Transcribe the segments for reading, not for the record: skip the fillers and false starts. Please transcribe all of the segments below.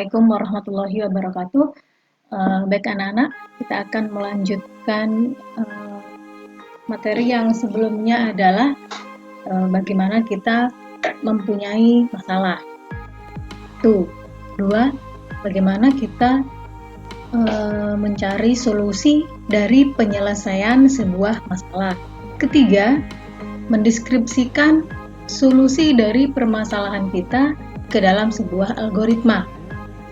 Assalamualaikum warahmatullahi wabarakatuh. Baik anak-anak, kita akan melanjutkan materi yang sebelumnya adalah bagaimana kita mempunyai masalah. Dua, bagaimana kita mencari solusi dari penyelesaian sebuah masalah. Ketiga, mendeskripsikan solusi dari permasalahan kita ke dalam sebuah algoritma.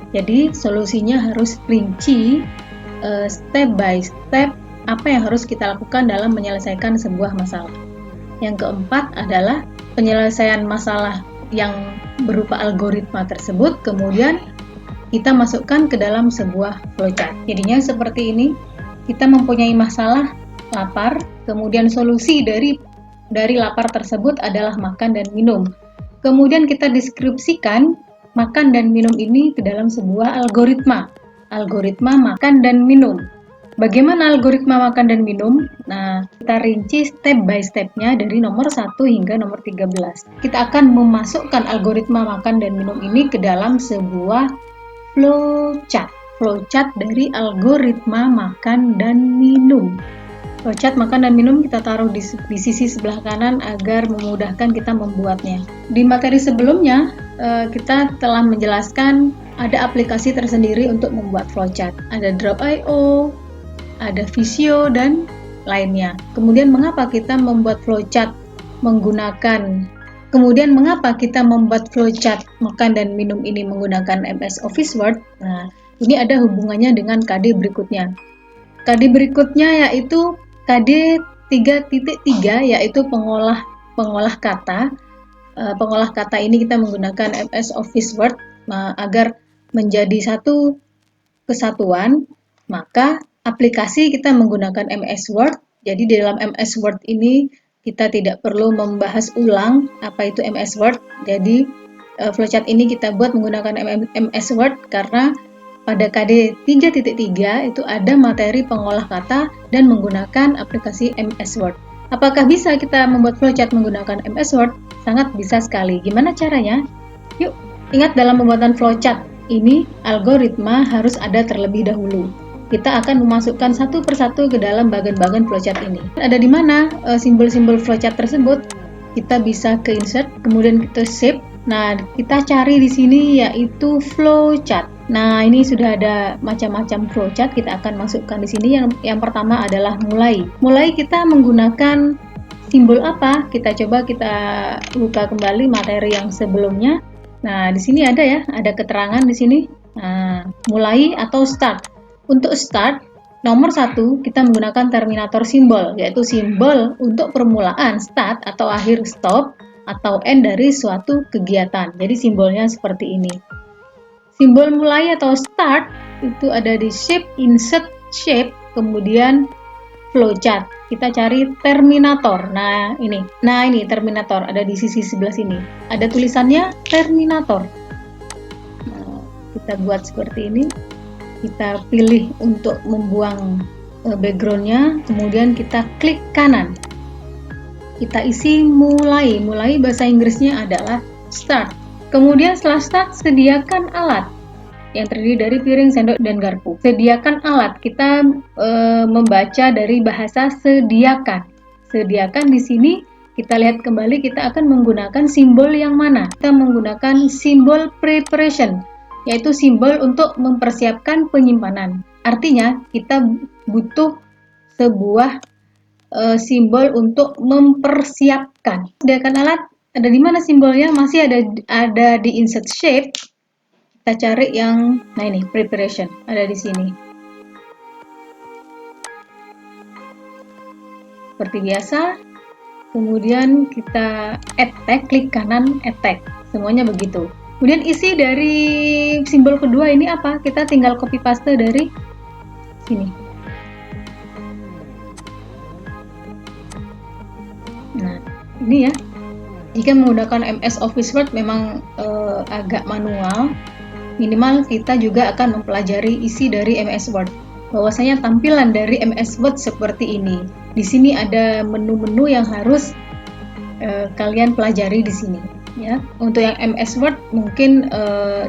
Jadi solusinya harus rinci, step by step, apa yang harus kita lakukan dalam menyelesaikan sebuah masalah. Yang keempat adalah penyelesaian masalah yang berupa algoritma tersebut, kemudian kita masukkan ke dalam sebuah flowchart. Jadinya seperti ini, kita mempunyai masalah, lapar, kemudian solusi dari lapar tersebut adalah makan dan minum. Kemudian kita deskripsikan makan dan minum ini ke dalam sebuah algoritma makan dan minum. Bagaimana algoritma makan dan minum? Nah, kita rinci step by stepnya dari nomor 1 hingga nomor 13. Kita akan memasukkan algoritma makan dan minum ini ke dalam sebuah flowchart dari algoritma makan dan minum. Flowchart makan dan minum kita taruh di sisi sebelah kanan agar memudahkan kita membuatnya. Di materi sebelumnya, kita telah menjelaskan ada aplikasi tersendiri untuk membuat flowchart. Ada Drop.io, ada Visio, dan lainnya. Kemudian mengapa kita membuat flowchart makan dan minum ini menggunakan MS Office Word? Nah, ini ada hubungannya dengan KD berikutnya. KD berikutnya yaitu KD 3.3, yaitu pengolah kata. Pengolah kata ini kita menggunakan MS Office Word agar menjadi satu kesatuan, maka aplikasi kita menggunakan MS Word. Jadi di dalam MS Word ini kita tidak perlu membahas ulang apa itu MS Word. Jadi flowchart ini kita buat menggunakan MS Word karena pada KD 3.3 itu ada materi pengolah kata dan menggunakan aplikasi MS Word. Apakah bisa kita membuat flowchart menggunakan MS Word? Sangat bisa sekali. Gimana caranya? Yuk, ingat dalam pembuatan flowchart ini algoritma harus ada terlebih dahulu. Kita akan memasukkan satu persatu ke dalam bagian-bagian flowchart ini. Ada di mana simbol-simbol flowchart tersebut? Kita bisa ke insert, kemudian kita save. Nah, kita cari di sini yaitu flowchart. Nah, ini sudah ada macam-macam flowchart, kita akan masukkan di sini. Yang pertama adalah mulai. Mulai kita menggunakan simbol apa? Kita coba kita buka kembali materi yang sebelumnya. Nah, di sini ada ya, ada keterangan di sini. Nah, mulai atau start. Untuk start, nomor 1 kita menggunakan terminator simbol, yaitu simbol untuk permulaan start atau akhir stop atau end dari suatu kegiatan. Jadi simbolnya seperti ini. Simbol mulai atau start itu ada di shape, insert shape, kemudian flowchart. Kita cari terminator. Nah ini terminator ada di sisi sebelah sini. Ada tulisannya terminator. Nah, kita buat seperti ini. Kita pilih untuk membuang backgroundnya, kemudian kita klik kanan. Kita isi mulai. Mulai bahasa Inggrisnya adalah start. Kemudian setelah start, sediakan alat yang terdiri dari piring, sendok, dan garpu. Sediakan alat, kita membaca dari bahasa sediakan. Sediakan di sini, kita lihat kembali, kita akan menggunakan simbol yang mana? Kita menggunakan simbol preparation, yaitu simbol untuk mempersiapkan penyimpanan. Artinya, kita butuh sebuah simbol untuk mempersiapkan. Sediakan alat, ada di mana simbolnya? Masih ada di insert shape. Kita cari yang, nah ini preparation, ada di sini. Seperti biasa. Kemudian kita add tag, klik kanan add tag. Semuanya begitu. Kemudian isi dari simbol kedua ini apa? Kita tinggal copy paste dari sini. Nah, ini ya. Jika menggunakan MS Office Word memang agak manual, minimal kita juga akan mempelajari isi dari MS Word. Bahwasanya tampilan dari MS Word seperti ini. Di sini ada menu-menu yang harus kalian pelajari di sini. Ya, untuk yang MS Word mungkin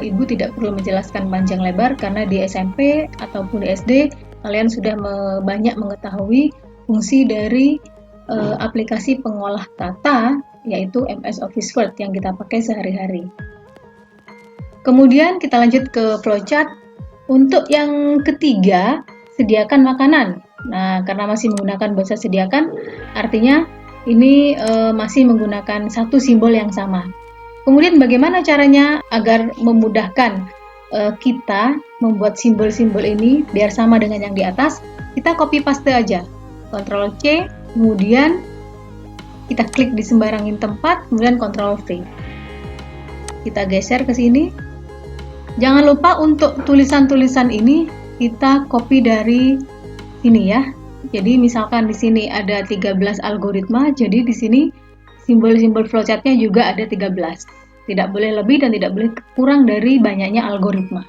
Ibu tidak perlu menjelaskan panjang lebar karena di SMP ataupun di SD kalian sudah banyak mengetahui fungsi dari aplikasi pengolah kata yaitu MS Office Word yang kita pakai sehari-hari. Kemudian kita lanjut ke flowchart. Untuk yang ketiga, sediakan makanan. Nah, karena masih menggunakan bahasa sediakan, artinya ini masih menggunakan satu simbol yang sama. Kemudian bagaimana caranya agar memudahkan kita membuat simbol-simbol ini biar sama dengan yang di atas? Kita copy paste aja. Ctrl C, kemudian kita klik di sembarangin tempat, kemudian Ctrl V. Kita geser ke sini. Jangan lupa untuk tulisan-tulisan ini kita copy dari sini ya. Jadi misalkan di sini ada 13 algoritma, jadi di sini simbol-simbol flowchartnya juga ada 13. Tidak boleh lebih dan tidak boleh kurang dari banyaknya algoritma.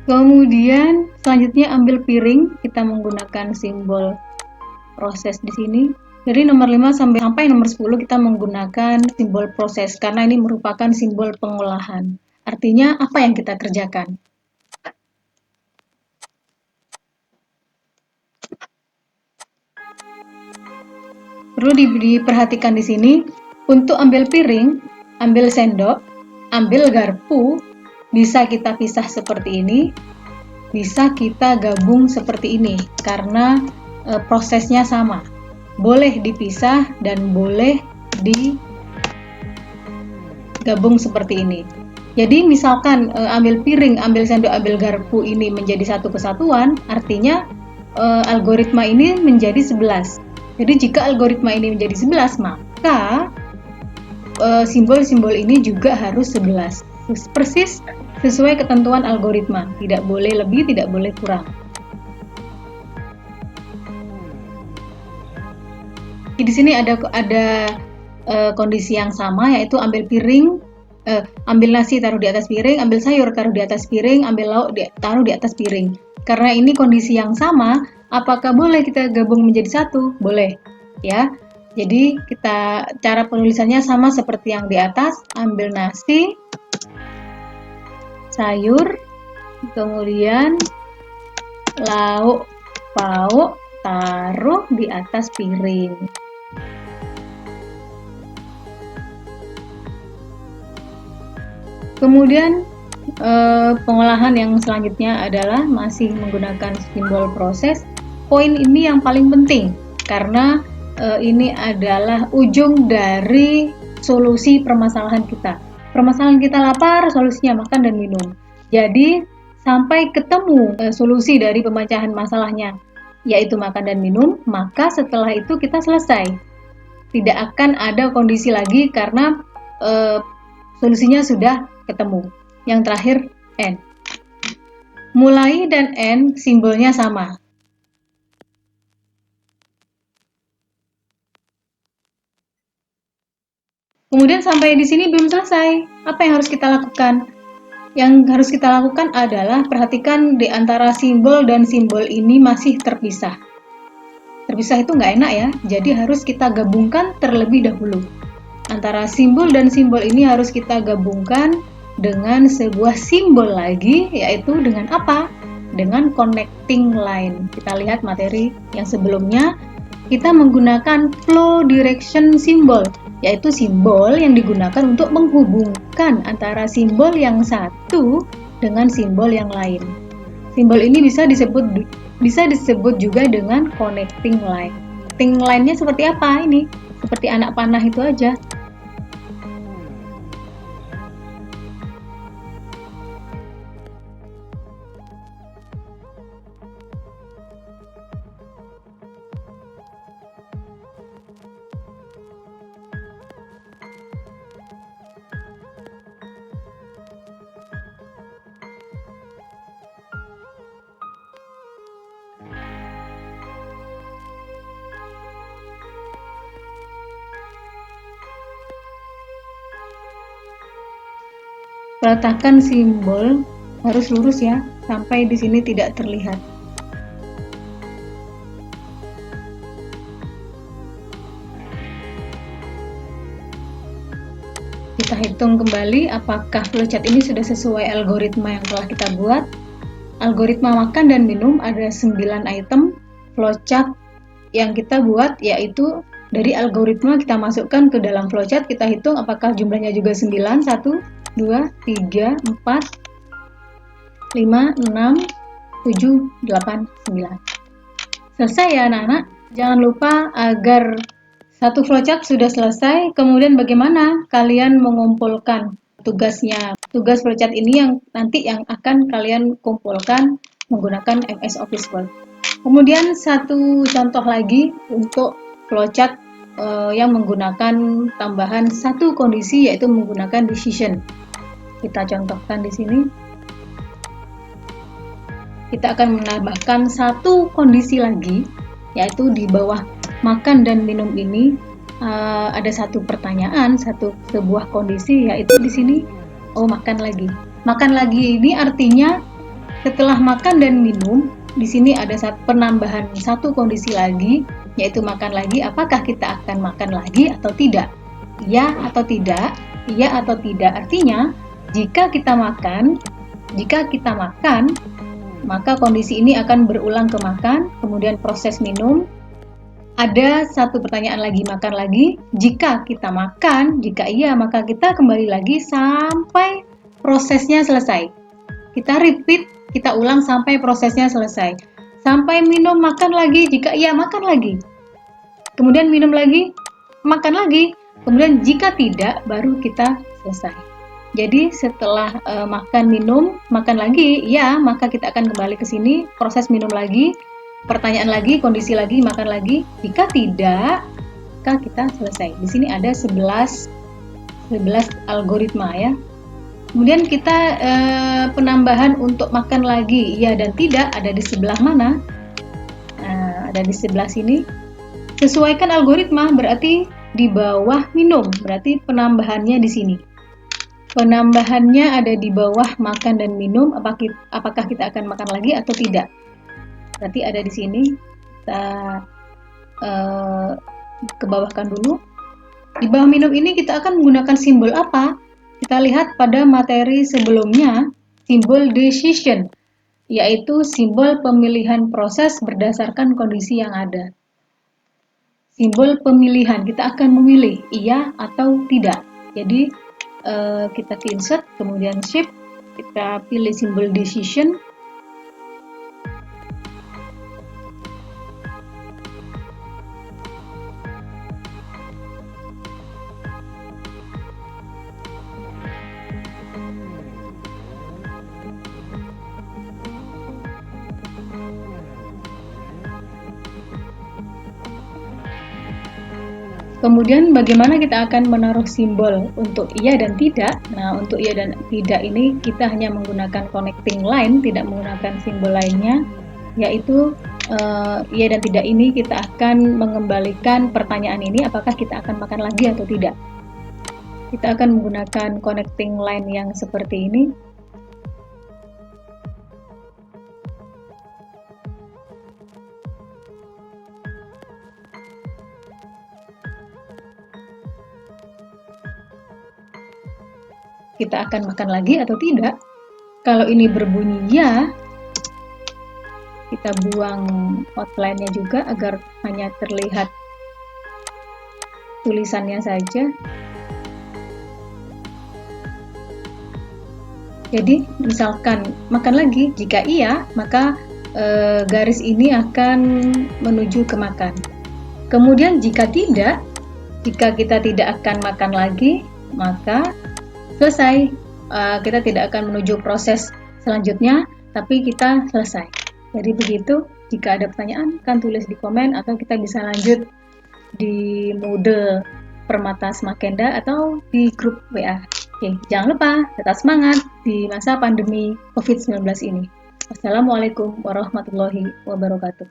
Kemudian selanjutnya ambil piring, kita menggunakan simbol proses di sini. Dari nomor 5 sampai nomor 10 kita menggunakan simbol proses karena ini merupakan simbol pengolahan. Artinya apa yang kita kerjakan? Perlu diperhatikan di sini, untuk ambil piring, ambil sendok, ambil garpu, bisa kita pisah seperti ini, bisa kita gabung seperti ini, karena prosesnya sama. Boleh dipisah dan boleh digabung seperti ini. Jadi misalkan ambil piring, ambil sendok, ambil garpu ini menjadi satu kesatuan, artinya algoritma ini menjadi 11. Jadi jika algoritma ini menjadi 11, maka simbol-simbol ini juga harus 11. Persis sesuai ketentuan algoritma, tidak boleh lebih, tidak boleh kurang. Di sini ada kondisi yang sama, yaitu ambil piring, ambil nasi taruh di atas piring, ambil sayur taruh di atas piring, ambil lauk taruh di atas piring. Karena ini kondisi yang sama, apakah boleh kita gabung menjadi satu? Boleh, ya. Jadi cara penulisannya sama seperti yang di atas, ambil nasi, sayur, kemudian lauk pauk taruh di atas piring. Kemudian pengolahan yang selanjutnya adalah masih menggunakan simbol proses. Poin ini yang paling penting karena ini adalah ujung dari solusi permasalahan kita. Permasalahan kita lapar, solusinya makan dan minum. Jadi sampai ketemu solusi dari pemecahan masalahnya, yaitu makan dan minum, maka setelah itu kita selesai. Tidak akan ada kondisi lagi karena solusinya sudah ketemu. Yang terakhir N. Mulai dan N simbolnya sama. Kemudian sampai di sini belum selesai. Apa yang harus kita lakukan? Yang harus kita lakukan adalah perhatikan di antara simbol dan simbol ini masih terpisah. Terpisah itu nggak enak ya, jadi harus kita gabungkan terlebih dahulu. Antara simbol dan simbol ini harus kita gabungkan dengan sebuah simbol lagi, yaitu dengan apa? Dengan connecting line. Kita lihat materi yang sebelumnya, kita menggunakan flow direction symbol, yaitu simbol yang digunakan untuk menghubungkan antara simbol yang satu dengan simbol yang lain. Simbol ini bisa disebut juga dengan connecting line. Connecting line-nya seperti apa ini? Seperti anak panah itu aja. Letakkan simbol harus lurus ya, sampai di sini tidak terlihat. Kita hitung kembali apakah flowchart ini sudah sesuai algoritma yang telah kita buat. Algoritma makan dan minum ada 9 item flowchart yang kita buat, yaitu dari algoritma kita masukkan ke dalam flowchart, kita hitung apakah jumlahnya juga 9, 1, 2, 3, 4, 5, 6, 7, 8, 9. Selesai ya anak-anak. Jangan lupa agar satu flowchart sudah selesai, kemudian bagaimana kalian mengumpulkan tugasnya. Tugas flowchart ini yang nanti yang akan kalian kumpulkan menggunakan MS Office Word. Kemudian satu contoh lagi untuk flowchart yang menggunakan tambahan satu kondisi, yaitu menggunakan decision. Kita contohkan di sini. Kita akan menambahkan satu kondisi lagi, yaitu di bawah makan dan minum ini ada satu pertanyaan, sebuah kondisi, yaitu di sini makan lagi. Makan lagi ini artinya setelah makan dan minum, di sini ada penambahan satu kondisi lagi, yaitu makan lagi. Apakah kita akan makan lagi atau tidak? Iya atau tidak? Iya atau tidak? Artinya jika kita makan, maka kondisi ini akan berulang ke makan, kemudian proses minum. Ada satu pertanyaan lagi, makan lagi. Jika kita makan, jika iya, maka kita kembali lagi sampai prosesnya selesai. Kita repeat, kita ulang sampai prosesnya selesai. Sampai minum, makan lagi. Jika iya, makan lagi. Kemudian minum lagi, makan lagi. Kemudian jika tidak, baru kita selesai. Jadi setelah makan, minum, makan lagi, ya, maka kita akan kembali ke sini, proses minum lagi. Pertanyaan lagi, kondisi lagi, makan lagi. Jika tidak, maka kita selesai. Di sini ada 11 algoritma ya. Kemudian kita penambahan untuk makan lagi, iya dan tidak, ada di sebelah mana? Nah, ada di sebelah sini. Sesuaikan algoritma berarti di bawah minum, berarti penambahannya di sini. Penambahannya ada di bawah makan dan minum. Apakah kita akan makan lagi atau tidak? Berarti ada di sini. Kita ke bawahkan dulu. Di bawah minum ini kita akan menggunakan simbol apa? Kita lihat pada materi sebelumnya, simbol decision, yaitu simbol pemilihan proses berdasarkan kondisi yang ada. Simbol pemilihan, kita akan memilih iya atau tidak. Jadi kita insert, kemudian shift, kita pilih simbol decision. Kemudian bagaimana kita akan menaruh simbol untuk iya dan tidak? Nah, untuk iya dan tidak ini kita hanya menggunakan connecting line, tidak menggunakan simbol lainnya, yaitu iya dan tidak ini kita akan mengembalikan pertanyaan ini, apakah kita akan makan lagi atau tidak. Kita akan menggunakan connecting line yang seperti ini. Kita akan makan lagi atau tidak. Kalau ini berbunyi ya, kita buang outline-nya juga agar hanya terlihat tulisannya saja. Jadi misalkan makan lagi, jika iya maka garis ini akan menuju ke makan. Kemudian jika tidak, jika kita tidak akan makan lagi, maka selesai, kita tidak akan menuju proses selanjutnya, tapi kita selesai. Jadi begitu, jika ada pertanyaan, kan tulis di komen, atau kita bisa lanjut di Moodle Permata Smakenda atau di grup WA. Oke, jangan lupa tetap semangat di masa pandemi COVID-19 ini. Wassalamualaikum warahmatullahi wabarakatuh.